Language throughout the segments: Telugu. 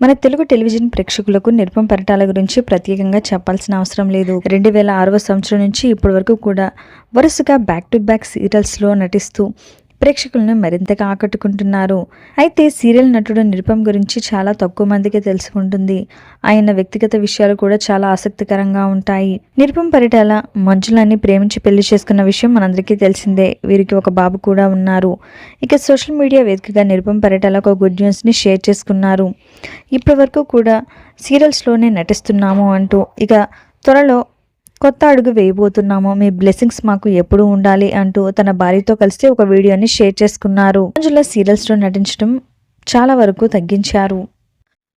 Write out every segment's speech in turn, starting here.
మన తెలుగు టెలివిజన్ ప్రేక్షకులకు నిరుపమ్ పరిటాల గురించి ప్రత్యేకంగా చెప్పాల్సిన అవసరం లేదు. 2006వ సంవత్సరం నుంచి ఇప్పటి వరకు కూడా వరుసగా బ్యాక్ టు బ్యాక్ సీరియల్స్లో నటిస్తూ ప్రేక్షకులను మరింతగా ఆకట్టుకుంటున్నారు. అయితే సీరియల్ నటుడు నిరుపమ్ గురించి చాలా తక్కువ మందికి తెలిసి ఉంటుంది. ఆయన వ్యక్తిగత విషయాలు కూడా చాలా ఆసక్తికరంగా ఉంటాయి. నిరుపమ్ పరిటాల మంజులాని ప్రేమించి పెళ్లి చేసుకున్న విషయం మనందరికీ తెలిసిందే. వీరికి ఒక బాబు కూడా ఉన్నారు. ఇక సోషల్ మీడియా వేదికగా నిరుపమ్ పరిటాల ఒక గుడ్ న్యూస్ని షేర్ చేసుకున్నారు. ఇప్పటి వరకు కూడా సీరియల్స్లోనే నటిస్తున్నాము అంటూ ఇక త్వరలో కొత్త అడుగు వేయబోతున్నాము, మీ బ్లెస్సింగ్స్ మాకు ఎప్పుడూ ఉండాలి అంటూ తన భార్యతో కలిసి ఒక వీడియోని షేర్ చేసుకున్నారు. మంజుల సీరియల్స్లో నటించడం చాలా వరకు తగ్గించారు.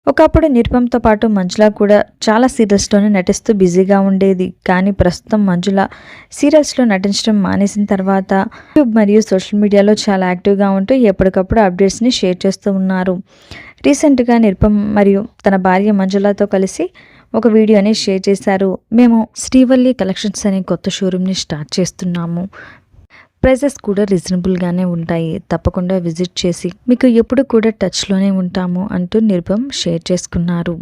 ఒకప్పుడు నిరుపమ్తో పాటు మంజుల కూడా చాలా సీరియల్స్లోనే నటిస్తూ బిజీగా ఉండేది. కానీ ప్రస్తుతం మంజుల సీరియల్స్లో నటించడం మానేసిన తర్వాత యూట్యూబ్ మరియు సోషల్ మీడియాలో చాలా యాక్టివ్గా ఉంటూ ఎప్పటికప్పుడు అప్డేట్స్ని షేర్ చేస్తూ ఉన్నారు. రీసెంట్గా నిరుపమ్ మరియు తన భార్య మంజులతో కలిసి ఒక వీడియోని షేర్ చేశారు. మేము శ్రీవల్లి కలెక్షన్స్ అనే కొత్త షోరూమ్ని స్టార్ట్ చేస్తున్నాము. ప్రైజెస్ కూడా రీజనబుల్గానే ఉంటాయి. తప్పకుండా విజిట్ చేసి మీకు ఎప్పుడు కూడా టచ్లోనే ఉంటాము అంటూ నిరుపమ్ షేర్ చేసుకున్నారు.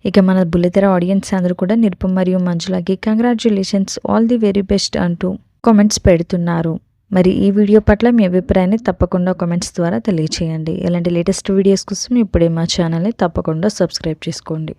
ఇక మన బుల్లితెర ఆడియన్స్ అందరూ కూడా నిరుపమ్ మరియు మంజులకి congratulations, all the very best అంటూ కామెంట్స్ పెడుతున్నారు. మరి ఈ వీడియో పట్ల మీ అభిప్రాయాన్ని తప్పకుండా కామెంట్స్ ద్వారా తెలియచేయండి. ఇలాంటి లేటెస్ట్ వీడియోస్ కోసం ఇప్పుడే మా ఛానల్ని తప్పకుండా సబ్స్క్రైబ్ చేసుకోండి.